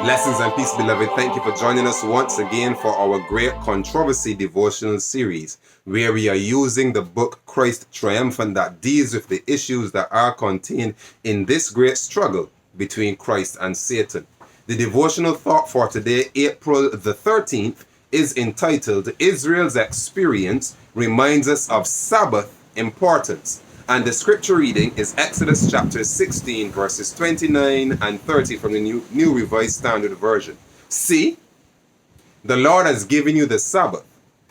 Blessings and peace, beloved. Thank you for joining us once again for our Great Controversy devotional series, where we are using the book Christ Triumphant that deals with the issues that are contained in this great struggle between Christ and Satan. The devotional thought for today, April the 13th, is entitled Israel's Experience Reminds Us of Sabbath Importance. And the scripture reading is Exodus chapter 16, verses 29 and 30 from the New Revised Standard Version. See, the Lord has given you the Sabbath.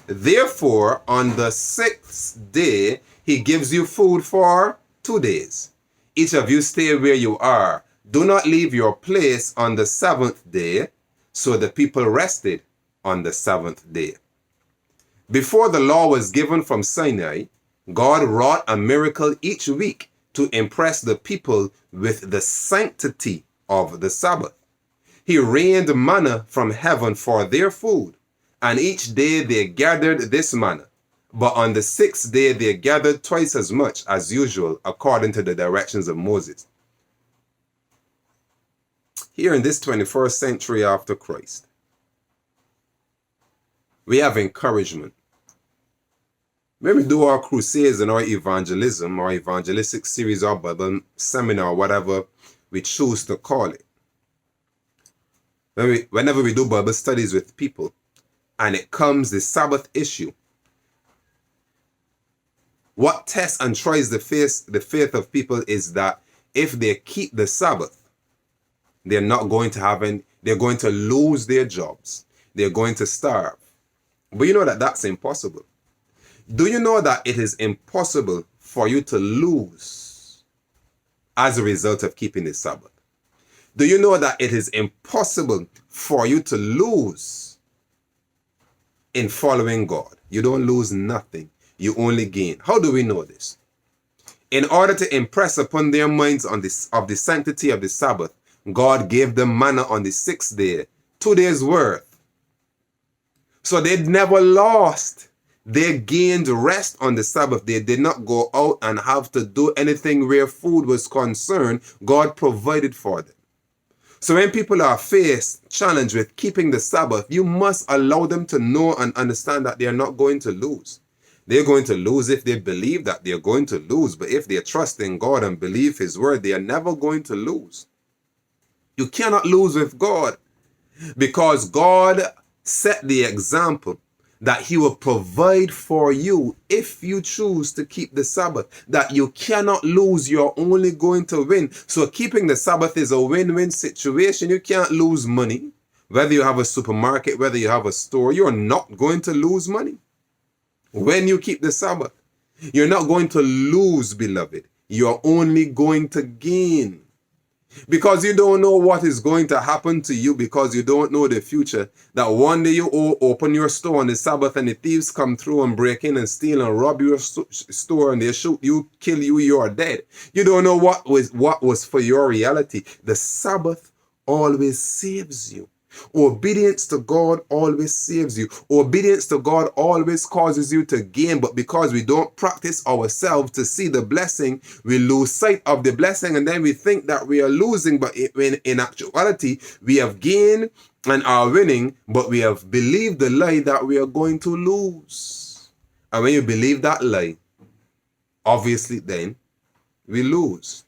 Therefore, on the sixth day, he gives you food for 2 days. Each of you stay where you are. Do not leave your place on the seventh day. So the people rested on the seventh day. Before the law was given from Sinai, God wrought a miracle each week to impress the people with the sanctity of the Sabbath. He rained manna from heaven for their food, and each day they gathered this manna. But on the sixth day they gathered twice as much as usual, according to the directions of Moses. Here in this 21st century after Christ, we have encouragement. When we do our crusades and our evangelism, our evangelistic series, our Bible seminar, whatever we choose to call it, whenever we do Bible studies with people, and it comes the Sabbath issue, what tests and tries the faith of people is that if they keep the Sabbath, they're not going to have any, they're going to lose their jobs, they're going to starve. But you know that that's impossible. Do you know that it is impossible for you to lose as a result of keeping the Sabbath? Do you know that it is impossible for you to lose in following God? You don't lose nothing. You only gain. How do we know this? In order to impress upon their minds of the sanctity of the Sabbath, God gave them manna on the sixth day, 2 days worth. So they'd never lost. They gained rest on the Sabbath. They did not go out and have to do anything where food was concerned. God provided for them. So when people are challenged with keeping the Sabbath, you must allow them to know and understand that they are not going to lose. They're going to lose if they believe that they're going to lose. But if they trust in God and believe His word, they are never going to lose. You cannot lose with God, because God set the example that He will provide for you if you choose to keep the Sabbath. That you cannot lose, you're only going to win. So keeping the Sabbath is a win-win situation. You can't lose money. Whether you have a supermarket, whether you have a store, you're not going to lose money. When you keep the Sabbath, you're not going to lose, beloved. You're only going to gain. Because you don't know what is going to happen to you, because you don't know the future, that one day you open your store on the Sabbath and the thieves come through and break in and steal and rob your store, and they shoot you, kill you, you are dead. You don't know what was for your reality. The Sabbath always saves you. Obedience to God always saves you. Obedience to God always causes you to gain, but because we don't practice ourselves to see the blessing, we lose sight of the blessing, and then we think that we are losing, but in actuality, we have gained and are winning, but we have believed the lie that we are going to lose. And when you believe that lie, obviously then we lose.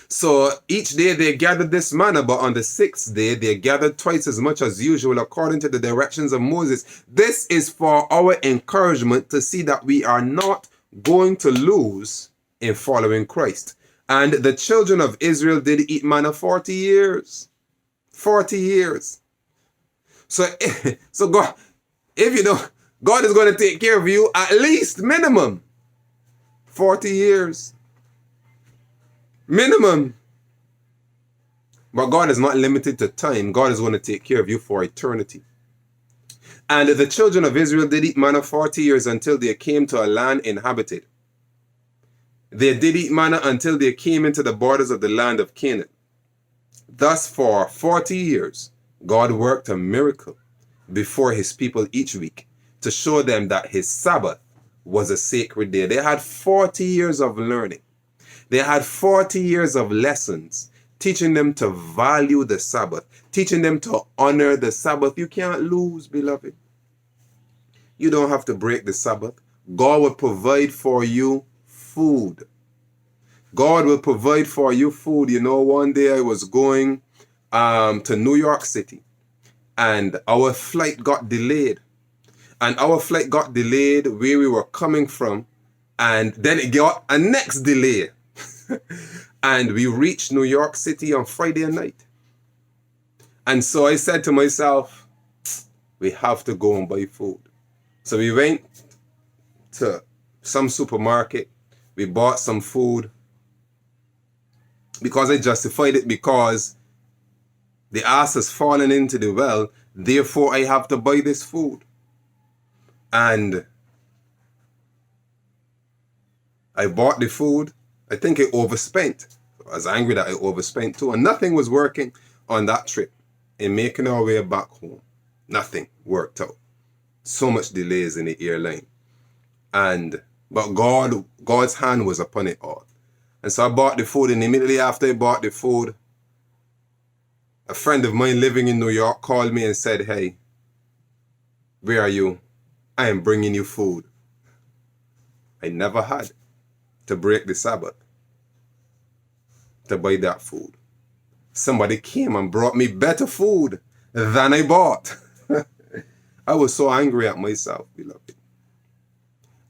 So each day they gathered this manna, but on the sixth day they gathered twice as much as usual, according to the directions of Moses. This is for our encouragement to see that we are not going to lose in following Christ. And the children of Israel did eat manna 40 years. 40 years. So God, if you know, God is going to take care of you at least minimum 40 years. Minimum. But God is not limited to time. God is going to take care of you for eternity. And the children of Israel did eat manna 40 years until they came to a land inhabited. They did eat manna until they came into the borders of the land of Canaan. Thus for 40 years, God worked a miracle before His people each week to show them that His Sabbath was a sacred day. They had 40 years of learning. They had 40 years of lessons teaching them to value the Sabbath, teaching them to honor the Sabbath. You can't lose, beloved. You don't have to break the Sabbath. God will provide for you food. God will provide for you food. You know, one day I was going to New York City, and our flight got delayed. And our flight got delayed where we were coming from, and then it got a next delay. And we reached New York City on Friday night. And so I said to myself, we have to go and buy food. So we went to some supermarket. We bought some food because I justified it because the ass has fallen into the well. Therefore, I have to buy this food. And I bought the food. I think I overspent. I was angry that I overspent too. And nothing was working on that trip. In making our way back home, nothing worked out. So much delays in the airline. But God's hand was upon it all. And so I bought the food, and immediately after I bought the food, a friend of mine living in New York called me and said, "Hey, where are you? I am bringing you food." I never had to break the Sabbath to buy that food. Somebody came and brought me better food than I bought. I was so angry at myself, beloved.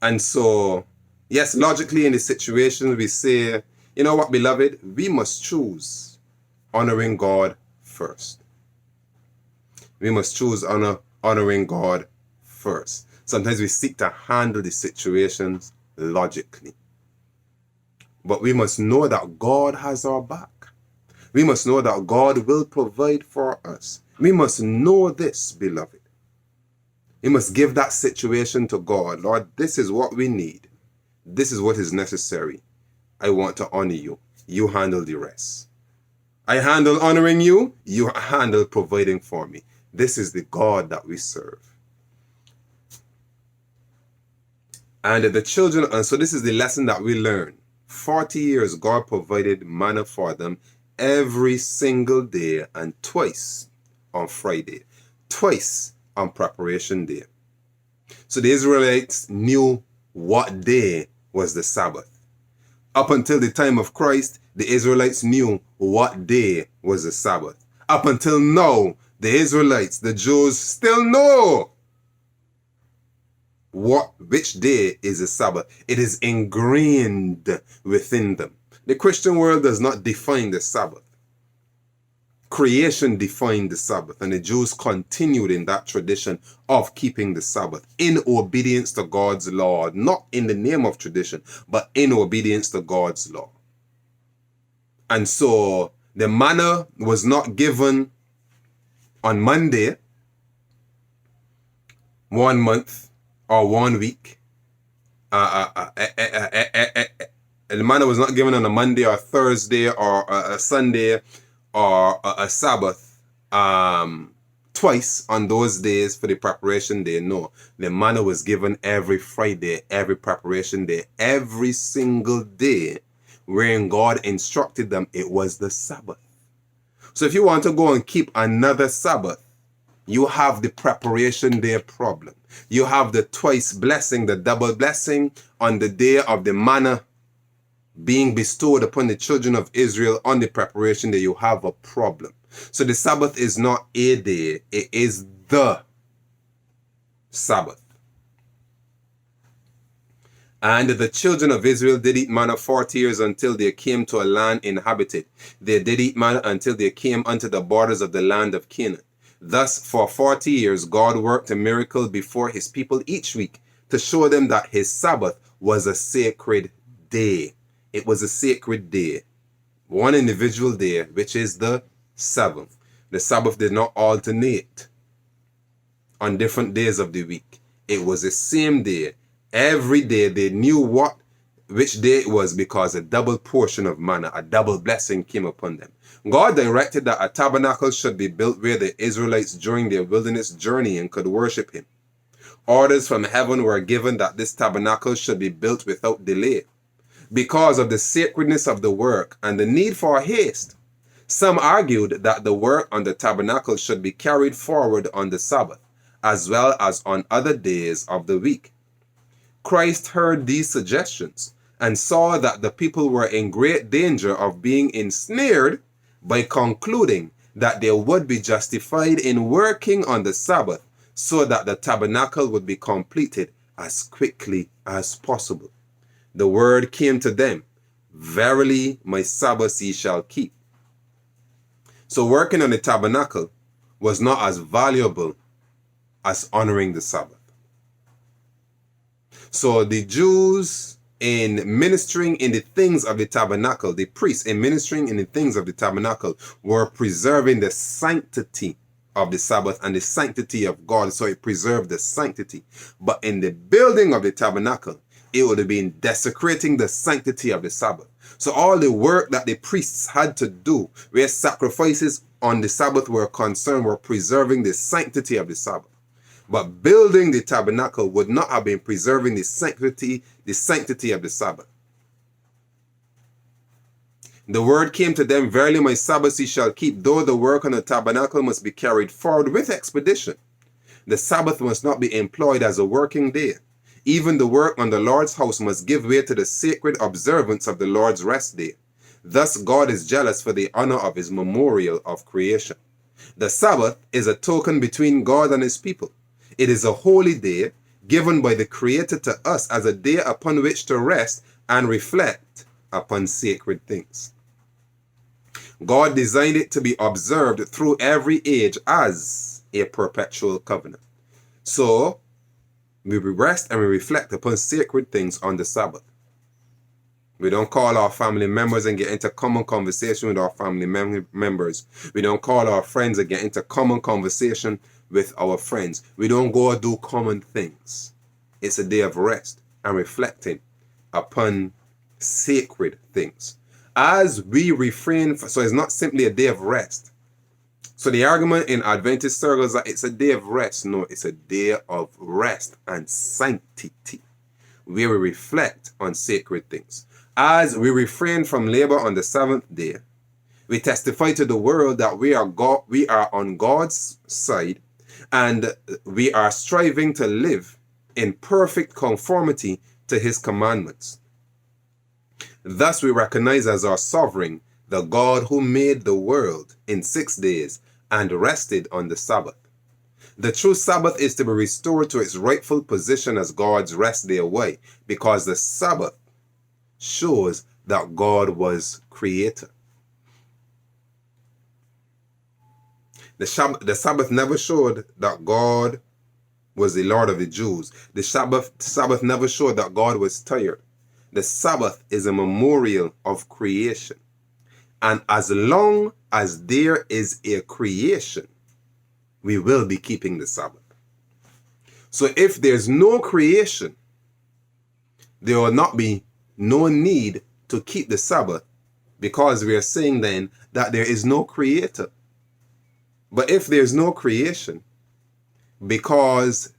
And so, yes, logically in the situation, we say, you know what, beloved? We must choose honoring God first. We must choose honoring God first. Sometimes we seek to handle the situations logically. But we must know that God has our back. We must know that God will provide for us. We must know this, beloved. We must give that situation to God. Lord, this is what we need. This is what is necessary. I want to honor you. You handle the rest. I handle honoring you. You handle providing for me. This is the God that we serve. And the children, and so this is the lesson that we learn. 40 years God provided manna for them every single day, and twice on Friday, twice on preparation day. So the Israelites knew what day was the Sabbath. Up until the time of Christ, the Israelites knew what day was the Sabbath. Up until now, the Israelites, the Jews, still know which day is the Sabbath. It is ingrained within them. The Christian world does not define the Sabbath. Creation defined the Sabbath, and the Jews continued in that tradition of keeping the Sabbath in obedience to God's law, not in the name of tradition, but in obedience to God's law. And so the manna was not given on Monday, 1 month, or 1 week. The manna was not given on a Monday or Thursday or a Sunday or a Sabbath twice on those days for the preparation day. No, the manna was given every Friday, every preparation day, every single day, wherein God instructed them it was the Sabbath. So if you want to go and keep another Sabbath, you have the preparation day problem. You have the twice blessing, the double blessing on the day of the manna being bestowed upon the children of Israel on the preparation day. You have a problem. So the Sabbath is not a day, it is the Sabbath. And the children of Israel did eat manna 40 years until they came to a land inhabited. They did eat manna until they came unto the borders of the land of Canaan. Thus, for 40 years, God worked a miracle before his people each week to show them that his Sabbath was a sacred day. It was a sacred day. One individual day, which is the Sabbath. The Sabbath did not alternate on different days of the week. It was the same day. Every day they knew which day it was, because a double portion of manna, a double blessing came upon them. God directed that a tabernacle should be built where the Israelites during their wilderness journeying could worship him. Orders from heaven were given that this tabernacle should be built without delay. Because of the sacredness of the work and the need for haste, Some argued that the work on the tabernacle should be carried forward on the Sabbath, as well as on other days of the week. Christ heard these suggestions and saw that the people were in great danger of being ensnared by concluding that they would be justified in working on the Sabbath so that the tabernacle would be completed as quickly as possible. The word came to them, "Verily, my Sabbath ye shall keep." So working on the tabernacle was not as valuable as honoring the Sabbath. So the Jews, in ministering in the things of the tabernacle, the priests in ministering in the things of the tabernacle, were preserving the sanctity of the Sabbath and the sanctity of God. So it preserved the sanctity. But in the building of the tabernacle, it would have been desecrating the sanctity of the Sabbath. So all the work that the priests had to do, where sacrifices on the Sabbath were concerned, were preserving the sanctity of the Sabbath. But building the tabernacle would not have been preserving the sanctity of the Sabbath. The word came to them, "Verily my Sabbath ye shall keep," though the work on the tabernacle must be carried forward with expedition. The Sabbath must not be employed as a working day. Even the work on the Lord's house must give way to the sacred observance of the Lord's rest day. Thus God is jealous for the honor of his memorial of creation. The Sabbath is a token between God and his people. It is a holy day given by the Creator to us as a day upon which to rest and reflect upon sacred things. God designed it to be observed through every age as a perpetual covenant. So, we rest and we reflect upon sacred things on the Sabbath. We don't call our family members and get into common conversation with our family members. We don't call our friends and get into common conversation with our friends. We don't go do common things. It's a day of rest and reflecting upon sacred things. As we refrain, so it's not simply a day of rest. So the argument in Adventist circles that it's a day of rest. No, it's a day of rest and sanctity, where we reflect on sacred things. As we refrain from labor on the seventh day, we testify to the world that we are on God's side, and we are striving to live in perfect conformity to his commandments. Thus we recognize as our sovereign the God who made the world in 6 days and rested on the Sabbath. The true Sabbath is to be restored to its rightful position as God's rest day away, because the Sabbath shows that God was creator. The Sabbath never showed that God was the Lord of the Jews. The Sabbath never showed that God was tired. The Sabbath is a memorial of creation. And as long as there is a creation, we will be keeping the Sabbath. So if there's no creation, there will not be no need to keep the Sabbath, because we are saying then that there is no creator. But if there's no creation, because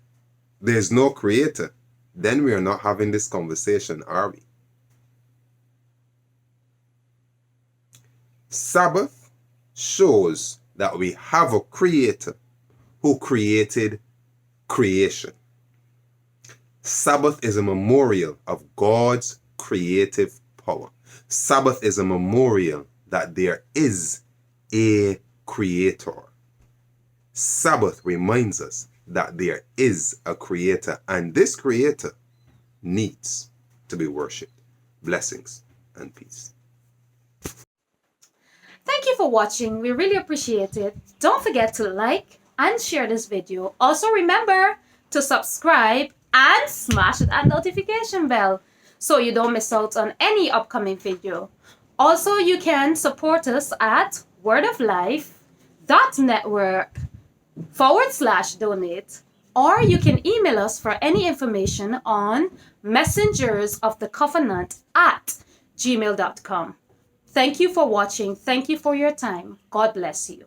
there's no creator, then we are not having this conversation, are we? Sabbath shows that we have a creator who created creation. Sabbath is a memorial of God's creative power. Sabbath is a memorial that there is a creator. Sabbath reminds us that there is a creator, and this creator needs to be worshipped. Blessings and peace. Thank you for watching. We really appreciate it. Don't forget to like and share this video. Also remember to subscribe and smash that notification bell so you don't miss out on any upcoming video. Also, you can support us at wordoflife.network/donate, or you can email us for any information on messengersofthecovenant@gmail.com. Thank you for watching. Thank you for your time. God bless you.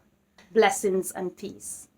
Blessings and peace.